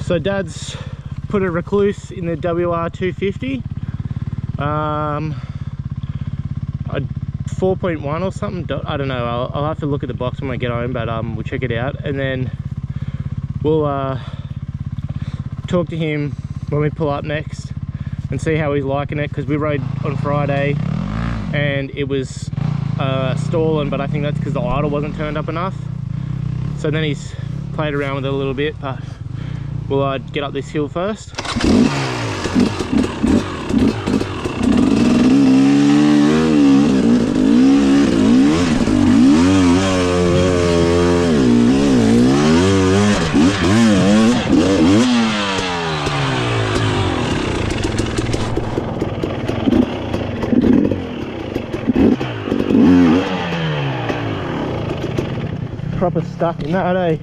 So Dad's put a Rekluse in the WR250. A 4.1 or something, I don't know. I'll have to look at the box when I get home, but we'll check it out, and then we'll talk to him when we pull up next and see how he's liking it, because we rode on Friday and it was stalling, but I think that's because the idle wasn't turned up enough. So then he's played around with it a little bit, but we'll get up this hill first. Proper stuck in that, eh?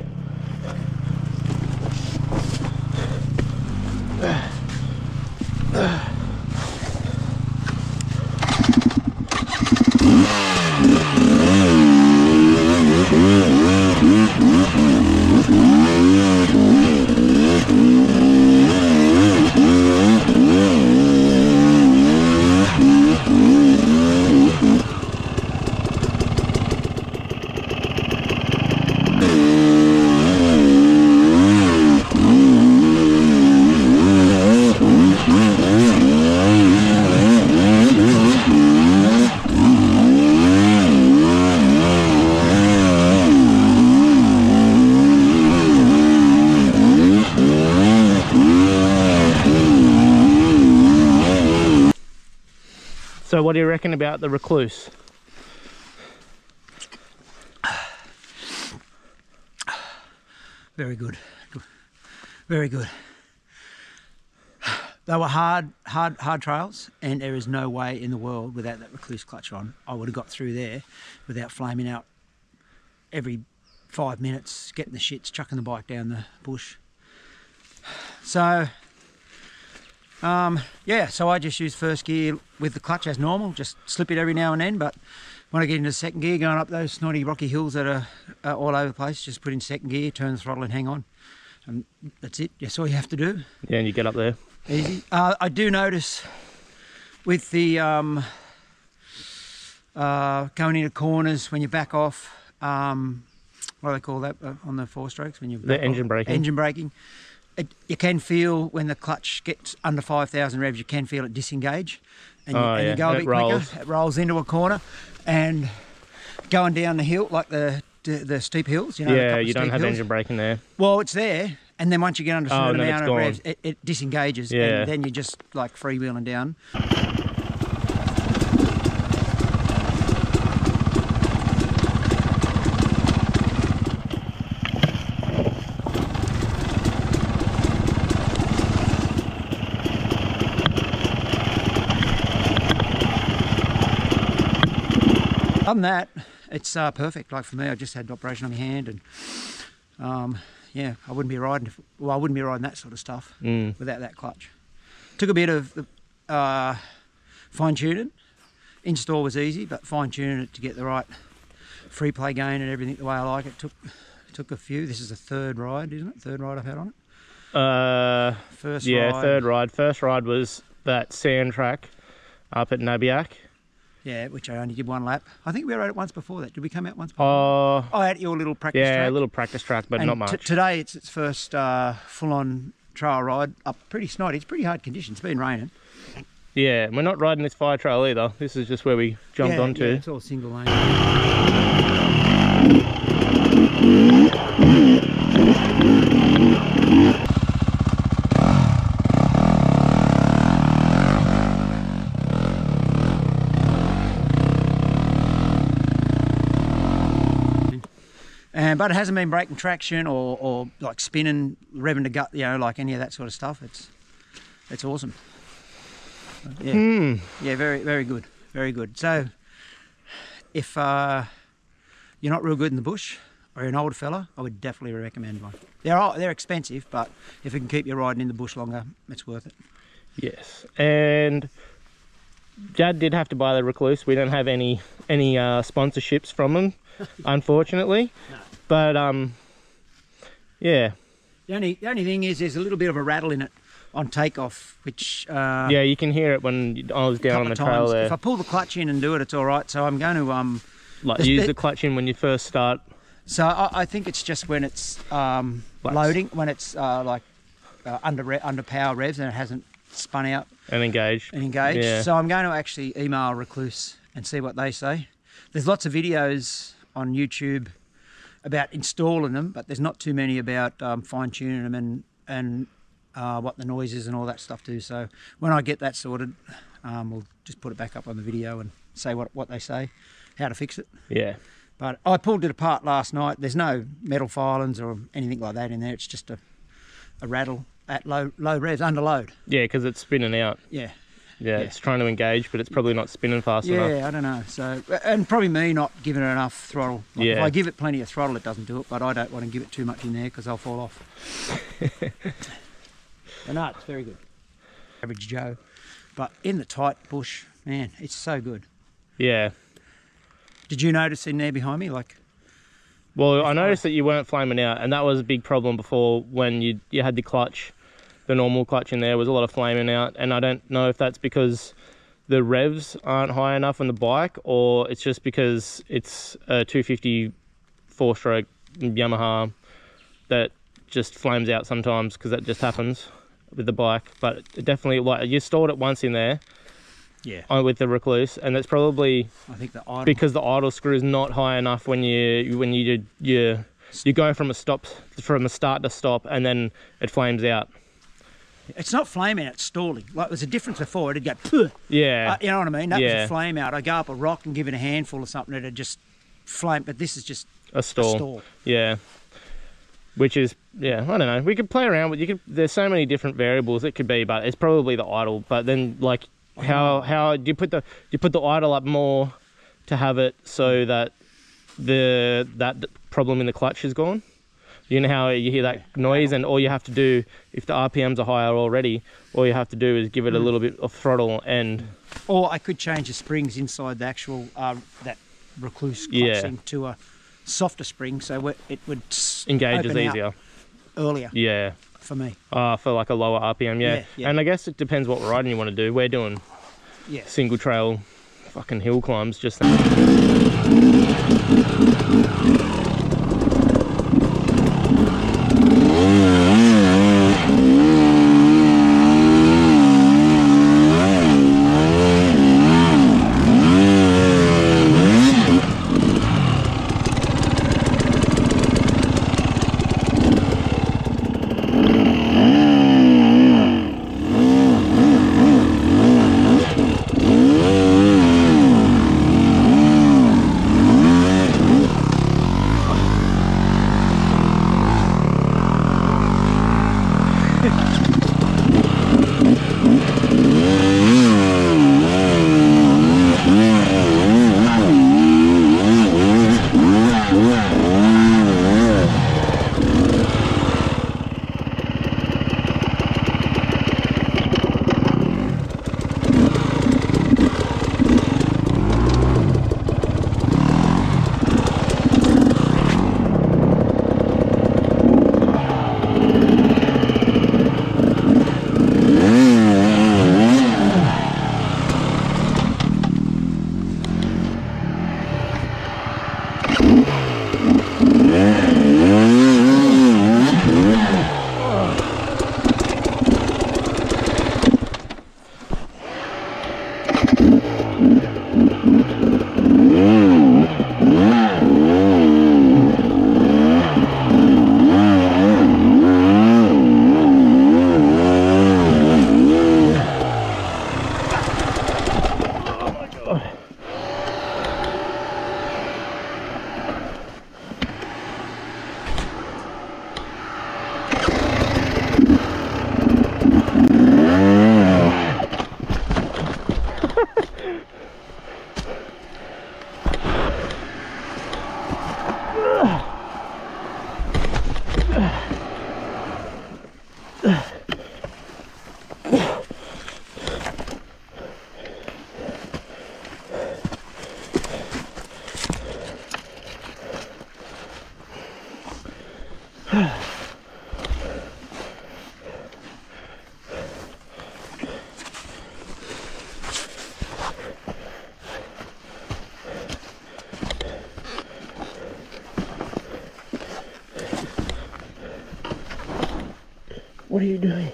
So what do you reckon about the Rekluse? Very good, very good. They were hard trails, and there is no way in the world without that Rekluse clutch on I would have got through there without flaming out every 5 minutes, getting the shits, chucking the bike down the bush. So yeah, so I just use first gear with the clutch as normal, just slip it every now and then, but when I get into second gear, going up those snotty rocky hills that are all over the place, just put in second gear, turn the throttle and hang on. And that's it, that's all you have to do. Yeah, and you get up there. Easy. I do notice with the going into corners when you back off, what do they call that on the 4-strokes? When you the engine braking. Engine braking. You can feel when the clutch gets under 5,000 revs, you can feel it disengage, and you go a bit quicker. It rolls into a corner, and going down the hill, like the steep hills, you know. Yeah, you don't have engine braking there. Well, it's there, and then once you get under a certain amount of revs, it disengages, and then you're just like freewheeling down. Other than that, it's perfect. Like for me, I just had an operation on my hand, and yeah, I wouldn't be riding. Well, I wouldn't be riding that sort of stuff without that clutch. Took a bit of fine tuning. Install was easy, but fine tuning it to get the right free play gain and everything the way I like it took a few. This is the third ride, isn't it? Third ride I've had on it. First ride. Third ride. First ride was that sand track up at Nabiac. Yeah, which I only did one lap. I think we rode it once before that. Did we come out once before? Oh, at your little practice track? Yeah, a little practice track, but not much. Today it's its first full-on trail ride up pretty snotty. It's pretty hard conditions. It's been raining. Yeah, we're not riding this fire trail either. This is just where we jumped onto. Yeah, it's all single lane. But it hasn't been breaking traction or like spinning, revving to gut, you know, like any of that sort of stuff. It's awesome. Yeah, yeah, very good, very good. So if you're not real good in the bush or you're an older fella, I would definitely recommend one. They're expensive, but if it can keep you riding in the bush longer, it's worth it. Yes, and Dad did have to buy the Rekluse. We don't have any sponsorships from them, unfortunately. No. But yeah, The only thing is there's a little bit of a rattle in it on takeoff, which... yeah, you can hear it when I was down on the trail there. If I pull the clutch in and do it, it's all right. So I'm going to... like use the clutch in when you first start. So I think it's just when it's loading, when it's under power revs and it hasn't spun out. And engaged. Yeah. So I'm going to actually email Rekluse and see what they say. There's lots of videos on YouTube about installing them, but there's not too many about fine-tuning them and what the noise is and all that stuff too. So when I get that sorted, we'll just put it back up on the video and say what they say, how to fix it. Yeah. But I pulled it apart last night. There's no metal filings or anything like that in there. It's just a rattle at low revs, under load. Yeah, because it's spinning out. Yeah. Yeah, it's trying to engage, but it's probably not spinning fast enough. Yeah, I don't know. So, and probably me not giving it enough throttle. Like if I give it plenty of throttle, it doesn't do it, but I don't want to give it too much in there because I'll fall off. But no, it's very good. Average Joe. But in the tight bush, man, it's so good. Yeah. Did you notice in there behind me, like... Well, I noticed that you weren't flaming out, and that was a big problem before when you had the clutch. The normal clutch in there was a lot of flaming out, and I don't know if that's because the revs aren't high enough on the bike, or it's just because it's a 250 4-stroke Yamaha that just flames out sometimes, because that just happens with the bike. But it definitely, like, you stored it once in there. Yeah. With the Rekluse, and that's probably, I think, the idle, because the idle screw is not high enough when you go from a start to stop, and then it flames out. It's not flaming, it's stalling. Like, there's a difference before, it'd go, Puh! Yeah. You know what I mean? That was a flame out. I go up a rock and give it a handful or something, it'd just flame, but this is just a stall. Yeah. Which is, I don't know. We could play around with, there's so many different variables it could be, but it's probably the idle. But then, like, how do you put the idle up more to have it so that that problem in the clutch is gone? You know how you hear that noise, and all you have to do, if the RPMs are higher already, all you have to do is give it a little bit of throttle and... Or I could change the springs inside the actual, that Rekluse clutch thing to a softer spring, so it would engages easier. Earlier. Yeah. For me. For like a lower RPM, yeah. And I guess it depends what riding you want to do. We're doing single trail fucking hill climbs just What are you doing?